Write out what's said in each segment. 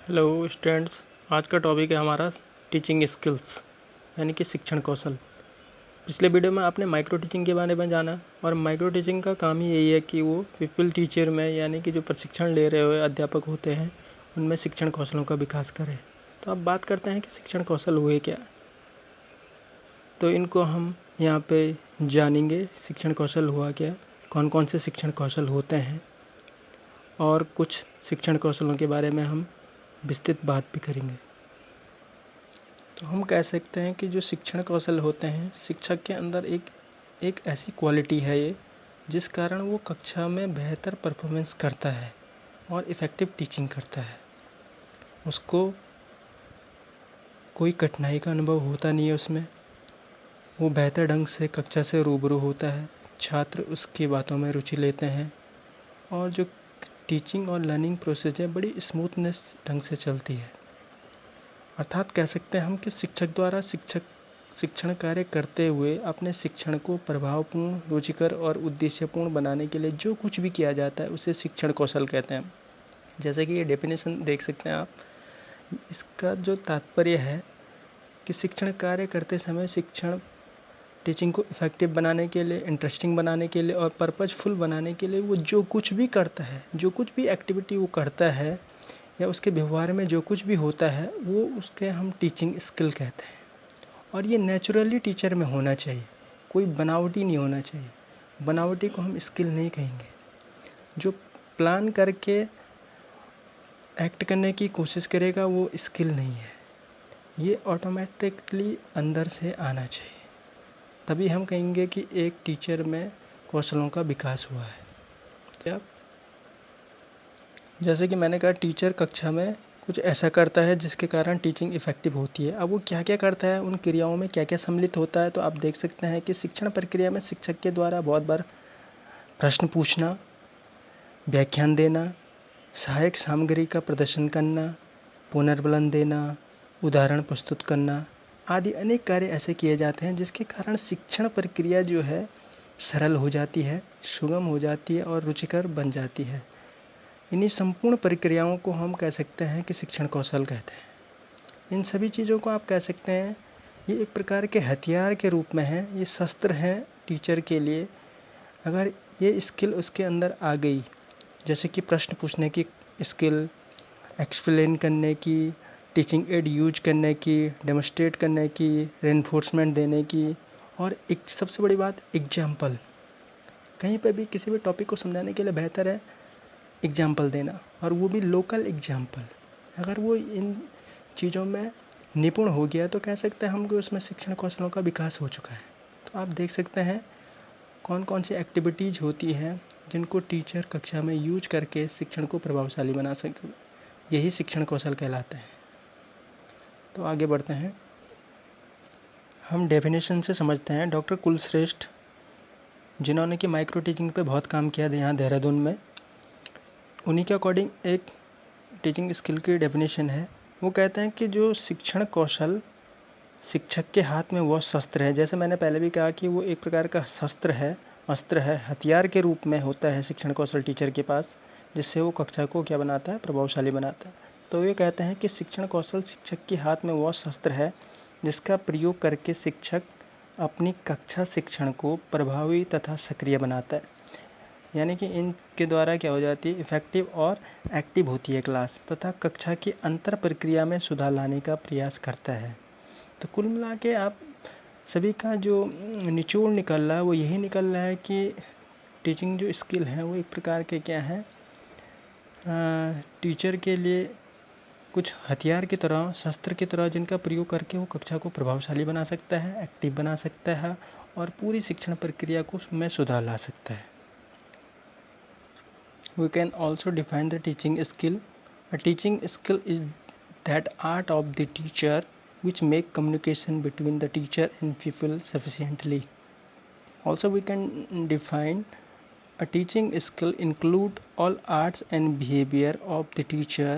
Hello students, आज का topic है हमारा टीचिंग स्किल्स यानी कि शिक्षण कौशल। पिछले वीडियो में आपने माइक्रो टीचिंग के बारे में जाना और माइक्रो टीचिंग का काम ही यही है कि वो पीपल टीचर में यानी कि जो प्रशिक्षण ले रहे हुए अध्यापक होते हैं उनमें शिक्षण कौशलों का विकास करें। तो अब बात करते हैं कि शिक्षण कौशल हुए क्या, तो इनको हम यहाँ पे जानेंगे। शिक्षण कौशल हुआ क्या, कौन कौन से शिक्षण कौशल होते हैं और कुछ शिक्षण कौशलों के बारे में हम विस्तृत बात भी करेंगे। तो हम कह सकते हैं कि जो शिक्षण कौशल होते हैं, शिक्षक के अंदर एक ऐसी क्वालिटी है ये जिस कारण वो कक्षा में बेहतर परफॉर्मेंस करता है और इफ़ेक्टिव टीचिंग करता है। उसको कोई कठिनाई का अनुभव होता नहीं है उसमें, वो बेहतर ढंग से कक्षा से रूबरू होता है, छात्र उसकी बातों में रुचि लेते हैं और जो टीचिंग और लर्निंग प्रोसेस है बड़ी स्मूथनेस ढंग से चलती है। अर्थात कह सकते हैं हम कि शिक्षक द्वारा शिक्षण कार्य करते हुए अपने शिक्षण को प्रभावपूर्ण, रुचिकर और उद्देश्यपूर्ण बनाने के लिए जो कुछ भी किया जाता है उसे शिक्षण कौशल कहते हैं। जैसे कि ये डेफिनेशन देख सकते हैं आप, इसका जो तात्पर्य है कि शिक्षण कार्य करते समय शिक्षण टीचिंग को इफ़ेक्टिव बनाने के लिए, इंटरेस्टिंग बनाने के लिए और पर्पजफुल बनाने के लिए वो जो कुछ भी करता है, जो कुछ भी एक्टिविटी वो करता है या उसके व्यवहार में जो कुछ भी होता है वो उसके हम टीचिंग स्किल कहते हैं। और ये नेचुरली टीचर में होना चाहिए, कोई बनावटी नहीं होना चाहिए। बनावटी को हम स्किल नहीं कहेंगे। जो प्लान करके एक्ट करने की कोशिश करेगा वो स्किल नहीं है, ये ऑटोमेटिकली अंदर से आना चाहिए, तभी हम कहेंगे कि एक टीचर में कौशलों का विकास हुआ है। क्या जैसे कि मैंने कहा, टीचर कक्षा में कुछ ऐसा करता है जिसके कारण टीचिंग इफ़ेक्टिव होती है। अब वो क्या क्या करता है, उन क्रियाओं में क्या क्या सम्मिलित होता है, तो आप देख सकते हैं कि शिक्षण प्रक्रिया में शिक्षक के द्वारा बहुत बार प्रश्न पूछना, व्याख्यान देना, सहायक सामग्री का प्रदर्शन करना, पुनर्बलन देना, उदाहरण प्रस्तुत करना आदि अनेक कार्य ऐसे किए जाते हैं जिसके कारण शिक्षण प्रक्रिया जो है सरल हो जाती है, सुगम हो जाती है और रुचिकर बन जाती है। इन्हीं संपूर्ण प्रक्रियाओं को हम कह सकते हैं कि शिक्षण कौशल कहते हैं। इन सभी चीज़ों को आप कह सकते हैं ये एक प्रकार के हथियार के रूप में है, ये शस्त्र हैं टीचर के लिए। अगर ये स्किल उसके अंदर आ गई, जैसे कि प्रश्न पूछने की स्किल, एक्सप्लेन करने की, टीचिंग एड यूज करने की, डेमोस्ट्रेट करने की, रेनफोर्समेंट देने की, और एक सबसे बड़ी बात एग्जाम्पल। कहीं पर भी किसी भी टॉपिक को समझाने के लिए बेहतर है एग्जाम्पल देना, और वो भी लोकल एग्जाम्पल। अगर वो इन चीज़ों में निपुण हो गया तो कह सकते हैं हम कि उसमें शिक्षण कौशलों का विकास हो चुका है। तो आप देख सकते हैं कौन कौन सी एक्टिविटीज़ होती हैं जिनको टीचर कक्षा में यूज करके शिक्षण को प्रभावशाली बना सकते हैं, यही शिक्षण कौशल कहलाते हैं। तो आगे बढ़ते हैं, हम डेफिनेशन से समझते हैं। डॉक्टर कुलश्रेष्ठ, जिन्होंने कि माइक्रो टीचिंग पे बहुत काम किया यहाँ देहरादून में, उन्हीं के अकॉर्डिंग एक टीचिंग स्किल की डेफिनेशन है। वो कहते हैं कि जो शिक्षण कौशल शिक्षक के हाथ में वो शस्त्र है। जैसे मैंने पहले भी कहा कि वो एक प्रकार का शस्त्र है, अस्त्र है, हथियार के रूप में होता है शिक्षण कौशल टीचर के पास, जिससे वो कक्षा को क्या बनाता है, प्रभावशाली बनाता है। तो ये कहते हैं कि शिक्षण कौशल शिक्षक के हाथ में वो शस्त्र है जिसका प्रयोग करके शिक्षक अपनी कक्षा शिक्षण को प्रभावी तथा सक्रिय बनाता है। यानी कि इनके द्वारा क्या हो जाती है, इफ़ेक्टिव और एक्टिव होती है क्लास, तथा कक्षा की अंतर प्रक्रिया में सुधार लाने का प्रयास करता है। तो कुल मिला के आप सभी का जो निचोड़ निकल रहा है वो यही निकल रहा है कि टीचिंग जो स्किल है वो एक प्रकार के क्या है, टीचर के लिए कुछ हथियार की तरह, शस्त्र की तरह, जिनका प्रयोग करके वो कक्षा को प्रभावशाली बना सकता है, एक्टिव बना सकता है और पूरी शिक्षण प्रक्रिया को में सुधार ला सकता है। We can also define the teaching skill. A teaching skill is that art of the teacher which make communication between the teacher and pupil sufficiently. Also we can define a teaching skill include all arts and behavior of the teacher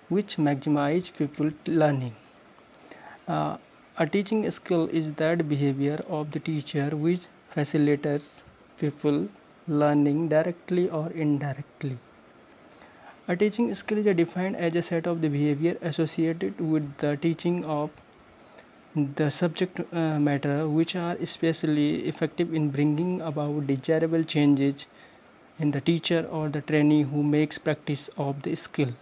which maximize pupil learning. A teaching skill is that behavior of the teacher which facilitates pupil learning directly or indirectly. A teaching skill is defined as a set of the behavior associated with the teaching of the subject matter which are especially effective in bringing about desirable changes in the teacher or the trainee who makes practice of the skill.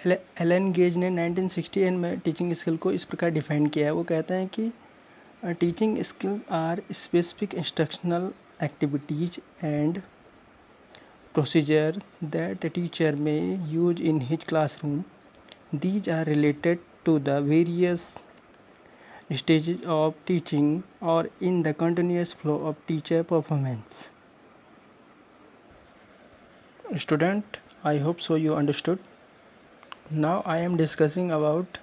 Allen Gage ने 1968 में teaching skill को इस प्रकार define किया है। वो कहते हैं कि teaching skill are specific instructional activities and procedure that a teacher may use in his classroom. These are related to the various stages of teaching or in the continuous flow of teacher performance. Student, I hope so you understood. Now I am discussing about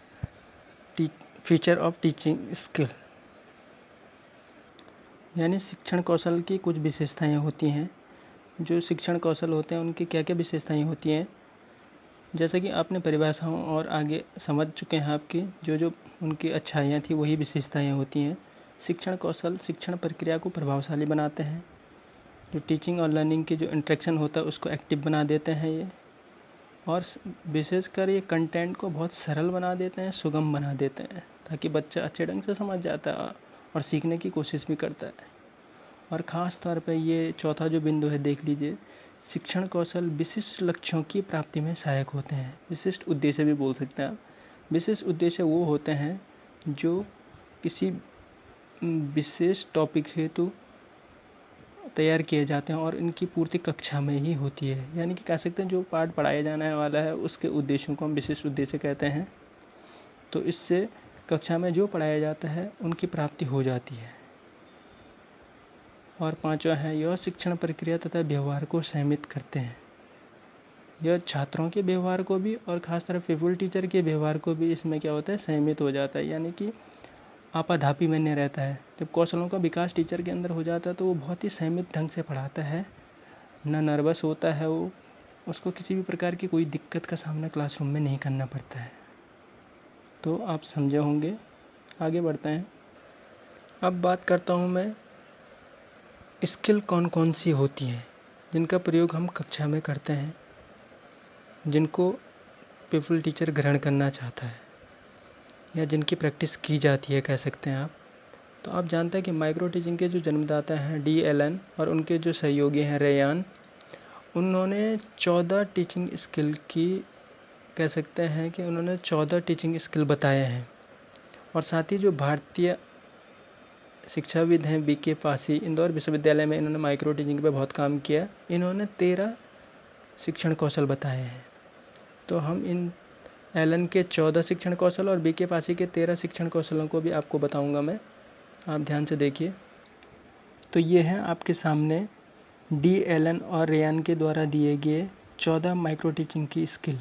feature of teaching skill. यानी शिक्षण कौशल की कुछ विशेषताएं होती हैं। जो शिक्षण कौशल होते हैं उनकी क्या क्या विशेषताएं होती हैं, जैसे कि आपने परिभाषाओं और आगे समझ चुके हैं। आपकी जो जो उनकी अच्छाइयाँ थी वही विशेषताएं होती हैं। शिक्षण कौशल शिक्षण प्रक्रिया को प्रभावशाली बनाते हैं। जो टीचिंग और लर्निंग की जो इंटरेक्शन होता है उसको एक्टिव बना देते हैं ये, और विशेषकर ये कंटेंट को बहुत सरल बना देते हैं, सुगम बना देते हैं, ताकि बच्चा अच्छे ढंग से समझ जाता है और सीखने की कोशिश भी करता है। और ख़ास तौर पे ये चौथा जो बिंदु है देख लीजिए, शिक्षण कौशल विशिष्ट लक्ष्यों की प्राप्ति में सहायक होते हैं। विशिष्ट उद्देश्य भी बोल सकते हैं आप। विशिष्ट उद्देश्य वो होते हैं जो किसी विशेष टॉपिक हेतु तैयार किए जाते हैं और इनकी पूर्ति कक्षा में ही होती है। यानी कि कह सकते हैं जो पाठ पढ़ाया जाने वाला है उसके उद्देश्यों को हम विशिष्ट उद्देश्य कहते हैं। तो इससे कक्षा में जो पढ़ाया जाता है उनकी प्राप्ति हो जाती है। और पांचवा है, यह शिक्षण प्रक्रिया तथा व्यवहार को संयमित करते हैं। यह छात्रों के व्यवहार को भी और खासकर पिपल टीचर के व्यवहार को भी इसमें क्या होता है, संयमित हो जाता है। यानी कि आपाधापी में नहीं रहता है। जब कौशलों का विकास टीचर के अंदर हो जाता है तो वो बहुत ही संयमित ढंग से पढ़ाता है, ना नर्वस होता है वो, उसको किसी भी प्रकार की कोई दिक्कत का सामना क्लासरूम में नहीं करना पड़ता है। तो आप समझे होंगे। आगे बढ़ते हैं। अब बात करता हूँ मैं स्किल कौन कौन सी होती हैं जिनका प्रयोग हम कक्षा में करते हैं, जिनको पिपल टीचर ग्रहण करना चाहता है या जिनकी प्रैक्टिस की जाती है कह सकते हैं आप। तो आप जानते हैं कि माइक्रो टीचिंग के जो जन्मदाता हैं डी एलन और उनके जो सहयोगी हैं रेयान, उन्होंने 14 टीचिंग स्किल की कह सकते हैं कि उन्होंने 14 टीचिंग स्किल बताए हैं। और साथ ही जो भारतीय शिक्षाविद हैं बीके पासी, इंदौर विश्वविद्यालय में इन्होंने माइक्रो टीचिंग पे बहुत काम किया। इन्होंने 13 शिक्षण कौशल बताए हैं। तो हम इन एलन के 14 शिक्षण कौशल और बीके पासी के 13 शिक्षण कौशलों को भी आपको बताऊंगा मैं। आप ध्यान से देखिए। तो ये हैं आपके सामने डी एलन और रेयान के द्वारा दिए गए 14 माइक्रो टीचिंग की स्किल,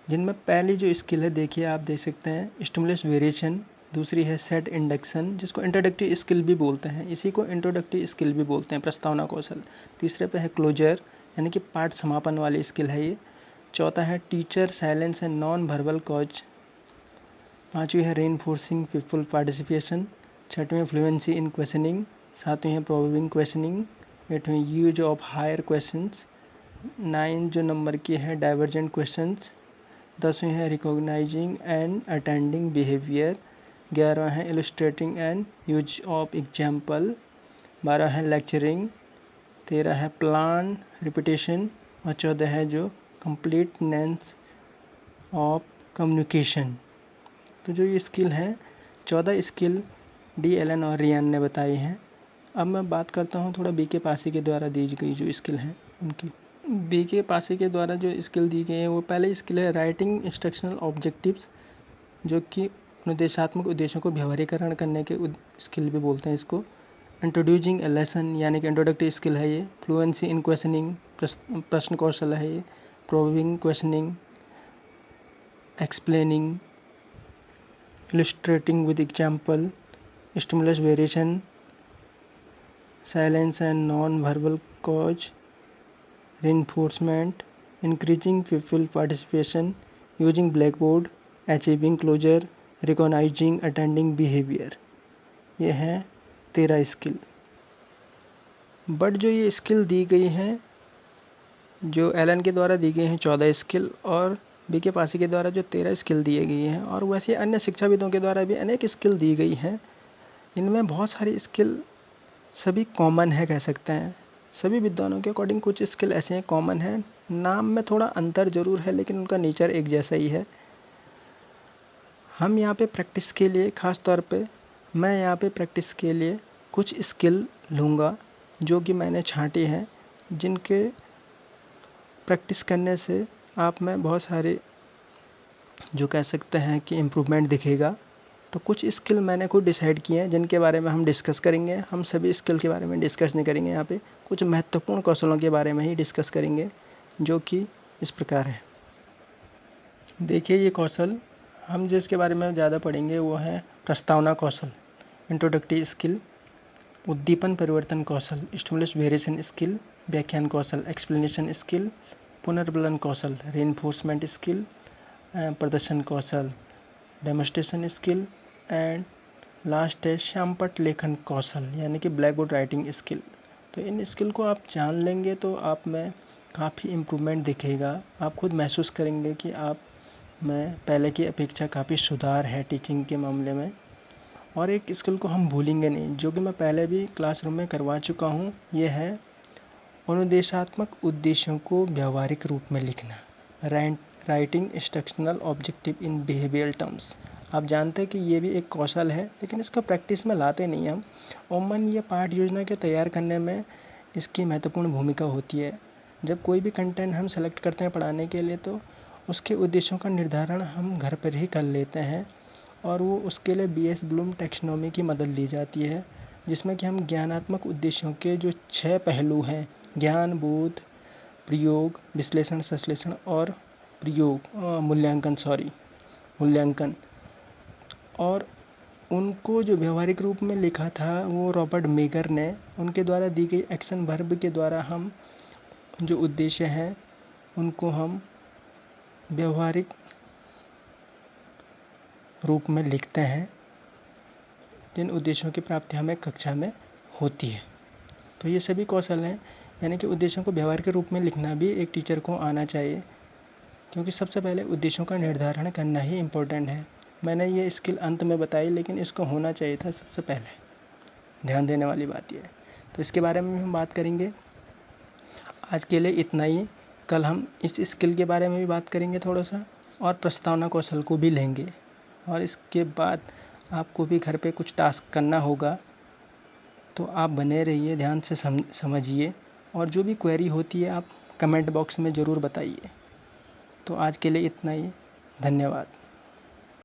जिनमें पहली जो स्किल है देखिए आप देख सकते हैं स्टिमुलस वेरिएशन। दूसरी है सेट इंडक्शन, जिसको इंट्रोडक्टरी स्किल भी बोलते हैं। इसी को इंट्रोडक्टरी स्किल भी बोलते हैं, प्रस्तावना कौशल। तीसरे पे है क्लोजर, यानी कि पाठ समापन वाली स्किल है ये। चौथा है teacher silence and non verbal cues. पाँचवीं है रेनफोर्सिंग पीपल पार्टिसिपेशन। छठवीं फ्लुएंसी इन क्वेश्चनिंग। सातवीं है प्रोबेबिंग क्वेश्चनिंग। एटवीं यूज ऑफ हायर क्वेश्चंस। 9 जो नंबर की है डाइवर्जेंट क्वेश्चंस। 10वीं है रिकॉग्नाइजिंग एंड अटेंडिंग बिहेवियर। 11वां है illustrating and use of example. 12 है लेक्चरिंग। 13 है प्लान रिपीटेशन। और 14 है जो कंप्लीटनेस ऑफ कम्युनिकेशन। तो जो ये स्किल हैं 14 स्किल डी एलन और रियान ने बताई हैं। अब मैं बात करता हूँ थोड़ा बीके पासी के द्वारा दी गई जो स्किल हैं उनकी। बीके पासी के द्वारा जो स्किल दी गई है वो पहले स्किल है राइटिंग इंस्ट्रक्शनल ऑब्जेक्टिव्स, जो कि निर्देशात्मक उद्देश्यों को व्यवहारीकरण करने के स्किल भी बोलते हैं इसको। इंट्रोड्यूसिंग ए लेसन, यानी कि इंट्रोडक्टरी स्किल है ये। फ्लुएंसी इन क्वेश्चनिंग, प्रश्न कौशल है ये। Probing questioning, explaining, illustrating with example, stimulus variation, silence and non verbal cause, reinforcement, increasing pupil participation, using blackboard, achieving closure, recognizing attending behavior। ये हैं 13 skill. But जो ये skill दी गई हैं जो एलन के द्वारा दी गई हैं 14 स्किल और बीके पासी के द्वारा जो 13 स्किल दिए गई हैं, और वैसे अन्य शिक्षाविदों के द्वारा भी अनेक स्किल दी गई हैं। इनमें बहुत सारी स्किल सभी कॉमन है कह सकते हैं। सभी विद्वानों के अकॉर्डिंग कुछ स्किल ऐसे हैं कॉमन हैं, नाम में थोड़ा अंतर ज़रूर है लेकिन उनका नेचर एक जैसा ही है। हम यहाँ पे प्रैक्टिस के लिए ख़ास तौर पे मैं यहाँ पे प्रैक्टिस के लिए कुछ स्किल लूँगा जो कि मैंने छांटी हैं, जिनके प्रैक्टिस करने से आप में बहुत सारे जो कह सकते हैं कि इम्प्रूवमेंट दिखेगा। तो कुछ स्किल मैंने खुद डिसाइड किए हैं जिनके बारे में हम डिस्कस करेंगे। हम सभी स्किल के बारे में डिस्कस नहीं करेंगे, यहाँ पे कुछ महत्वपूर्ण कौशलों के बारे में ही डिस्कस करेंगे जो कि इस प्रकार है। देखिए ये कौशल हम जिसके बारे में ज़्यादा पढ़ेंगे वो है प्रस्तावना कौशल, इंट्रोडक्टरी स्किल, उद्दीपन परिवर्तन कौशल, स्टिमुलस वेरिएशन स्किल, व्याख्यान कौशल, एक्सप्लेनेशन स्किल, पुनर्बलन कौशल, रीइंफोर्समेंट स्किल, प्रदर्शन कौशल, डेमोस्ट्रेशन स्किल एंड लास्ट है श्यामपट्ट लेखन कौशल यानी कि ब्लैक बोर्ड राइटिंग स्किल। तो इन स्किल को आप जान लेंगे तो आप में काफ़ी इम्प्रूवमेंट दिखेगा। आप खुद महसूस करेंगे कि आप में पहले की अपेक्षा काफ़ी सुधार है टीचिंग के मामले में। और एक स्किल को हम भूलेंगे नहीं जो कि मैं पहले भी क्लासरूम में करवा चुका हूँ, ये है अनुदेशात्मक उद्देश्यों को व्यावहारिक रूप में लिखना, राइटिंग इंस्ट्रक्शनल ऑब्जेक्टिव इन बिहेवियरल टर्म्स। आप जानते हैं कि ये भी एक कौशल है लेकिन इसको प्रैक्टिस में लाते नहीं हम। अमूमन ये पाठ योजना के तैयार करने में इसकी महत्वपूर्ण भूमिका होती है। जब कोई भी कंटेंट हम सेलेक्ट करते हैं पढ़ाने के लिए तो उसके उद्देश्यों का निर्धारण हम घर पर ही कर लेते हैं, और वो उसके लिए BS ब्लूम टैक्सोनॉमी की मदद ली जाती है, जिसमें कि हम ज्ञानात्मक उद्देश्यों के जो 6 पहलू हैं, ज्ञान, बोध, प्रयोग, विश्लेषण, संश्लेषण और मूल्यांकन, और उनको जो व्यवहारिक रूप में लिखा था वो रॉबर्ट मेगर ने, उनके द्वारा दी गई एक्शन वर्ब के द्वारा हम जो उद्देश्य हैं उनको हम व्यवहारिक रूप में लिखते हैं, जिन उद्देश्यों की प्राप्ति हमें कक्षा में होती है। तो ये सभी कौशल हैं, यानी कि उद्देश्यों को व्यवहारिक रूप में लिखना भी एक टीचर को आना चाहिए, क्योंकि सबसे पहले उद्देश्यों का निर्धारण करना ही इम्पोर्टेंट है। मैंने ये स्किल अंत में बताई लेकिन इसको होना चाहिए था सबसे पहले, ध्यान देने वाली बात ये है। तो इसके बारे में हम बात करेंगे। आज के लिए इतना ही। कल हम इस स्किल के बारे में भी बात करेंगे थोड़ा सा, और प्रस्तावना कौशल को भी लेंगे। और इसके बाद आपको भी घर पे कुछ टास्क करना होगा, तो आप बने रहिए, ध्यान से समझिए, और जो भी क्वेरी होती है आप कमेंट बॉक्स में ज़रूर बताइए। तो आज के लिए इतना ही, धन्यवाद।